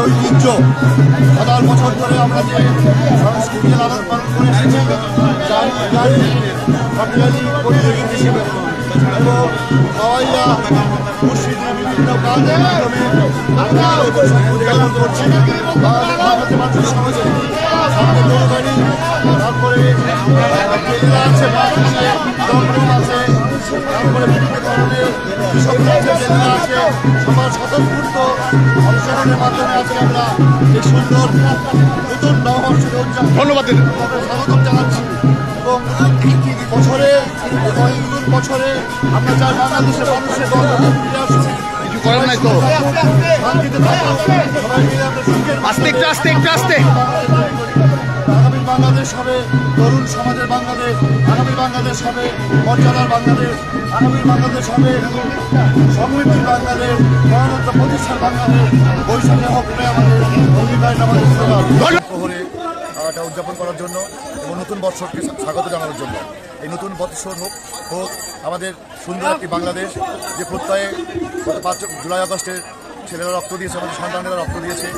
ঐতিহ্য 1000 বছর ধরে আমরা যে সংস্কৃতি লালন পালন করে এসেছি হিসেবে এবং সবাইরা মুর্শিদের বিভিন্ন কাজের মাধ্যমে আমরা উদযাপন করছি। বাংলাদেশের মানুষের সমাজে সামনে গরুবাড়ি, তারপরে আছে দমদম আছে, তারপরে বিভিন্ন ধরনের কৃষকরা আছে, সবার স্বতঃস্ফূর্ত অংশগ্রহণের মাধ্যমে আজকে আমরা এই সুন্দর নতুন নববর্ষকে ধন্যবাদ স্বাগত জানাচ্ছি। এবং বছরে নতুন বছরে আমরা চাই বাংলাদেশের মানুষের ফিরে আসুন, শান্তিতে থাকুন, সবাই মিলে আমরা সুখের আস্তে আগামী বাংলাদেশ হবে তরুণ সমাজের বাংলাদেশ, আগামী বাংলাদেশ হবে মর্যাদার বাংলাদেশ, আগামী বাংলাদেশ হবে সমৃদ্ধির বাংলাদেশ, গণতন্ত্র প্রতিষ্ঠার বাংলাদেশ। বৈশাখে হবে আমাদের অঙ্গীকার, আমাদের শহরে এটা উদযাপন করার জন্য এবং নতুন বৎসরকে স্বাগত জানানোর জন্য। এই নতুন বৎসর হোক আমাদের সুন্দর একটি বাংলাদেশ, যে প্রত্যয়ে গত 5 জুলাই আগস্টের ছেলেরা রক্ত দিয়েছে, আমাদের সন্তানেরা রক্ত দিয়েছে।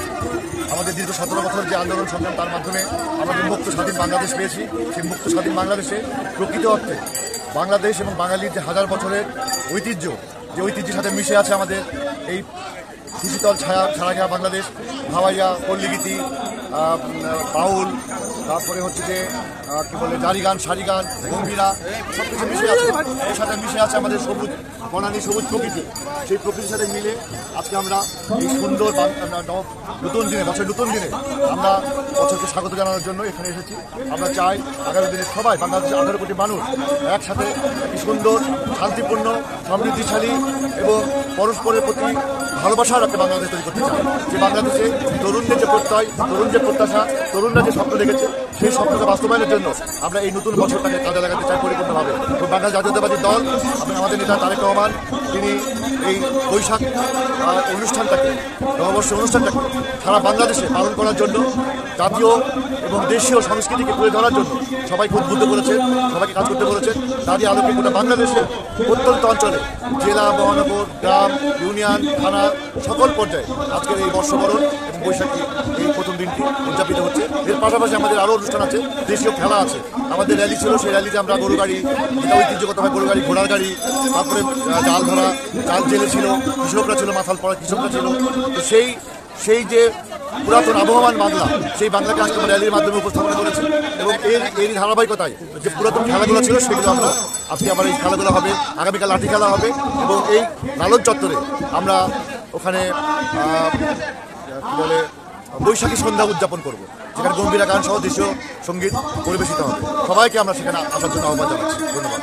আমাদের দীর্ঘ 17 বছর যে আন্দোলন সংগ্রাম, তার মাধ্যমে আমাদের মুক্ত স্বাধীন বাংলাদেশ পেয়েছি। সেই মুক্ত স্বাধীন বাংলাদেশে প্রকৃত অর্থে বাংলাদেশ এবং বাঙালির যে 1000 বছরের ঐতিহ্য, যে ঐতিহ্যের সাথে মিশে আছে আমাদের এই সুশীতল ছাড়া বাংলাদেশ, ভাওয়াইয়া, পল্লীগীতি, বাউল, তারপরে হচ্ছে যে কী বলে জারি গান, সারি গান, গম্ভীরা, সব কিছু মিশে আছে। এর সাথে মিশে আছে আমাদের সবুজ বনানী, সবুজ প্রকৃতি। সেই প্রকৃতির সাথে মিলে আজকে আমরা এই সুন্দর নতুন দিনে, বছর নতুন দিনে আমরা বছরকে স্বাগত জানানোর জন্য এখানে এসেছি। আমরা চাই আগামী দিনে সবাই বাংলাদেশের 18 কোটি মানুষ একসাথে একটি সুন্দর, শান্তিপূর্ণ, সমৃদ্ধিশালী এবং পরস্পরের প্রতি ভালোবাসার একটা বাংলাদেশ তৈরি করতে চাই। যে বাংলাদেশে তরুণদের যে প্রত্যয়, তরুণ যে প্রত্যাশা, তরুণরা যে স্বপ্ন দেখেছে, সেই স্বপ্নকে বাস্তবায়নের জন্য আমরা এই নতুন বছরটাকে কাজে লাগাতে চাই পরিপূর্ণভাবে। তো বাংলাদেশ জাতীয়তাবাদী দল এবং আমাদের নেতা তারেক রহমান, তিনি এই বৈশাখ অনুষ্ঠানটাকে, নববর্ষ অনুষ্ঠানটাকে সারা বাংলাদেশে পালন করার জন্য, জাতীয় এবং দেশীয় সংস্কৃতিকে তুলে ধরার জন্য সবাইকে উদ্বুদ্ধ করেছেন, সবাইকে কাজ করতে বলেছেন। তারই আলোকে গোটা বাংলাদেশের প্রত্যন্ত অঞ্চলে, জেলা, মহানগর, গ্রাম, ইউনিয়ন, থানা, সকল পর্যায়ে আজকের এই বর্ষবরণ এবং বৈশাখী এই প্রথম দিনটি উদযাপিত হচ্ছে। এর পাশাপাশি আমাদের আরও অনুষ্ঠান আছে, দেশীয় খেলা আছে। আমাদের র্যালি ছিল, সেই র্যালিতে আমরা গরু গাড়ি, যেটা ঐতিহ্যগতভাবে গরু গাড়ি, ঘোড়ার গাড়ি, তারপরে জাল ধরা, জাল জেলে ছিল, কৃষকরা ছিল, মাথাল পড়া কৃষকরা ছিল। তো সেই যে পুরাতন আবহমান বাংলা, সেই বাংলাকে আজকে আমরা র্যালির মাধ্যমে উপস্থাপনা করেছি। এবং এরই ধারাবাহিকতায় যে পুরাতন খেলাগুলো ছিল, সেগুলো আমরা আজকে আবার এই খেলাগুলো হবে, আগামীকাল লাঠি খেলা হবে। এবং এই লালন চত্বরে আমরা ওখানে কী বলে বৈশাখী সন্ধ্যা উদযাপন করব, যেখানে গম্ভীরা গান সহ দেশীয় সঙ্গীত পরিবেশিত হবে। সবাইকে আমরা সেখানে আসার জন্য আহ্বান জানাচ্ছি। ধন্যবাদ।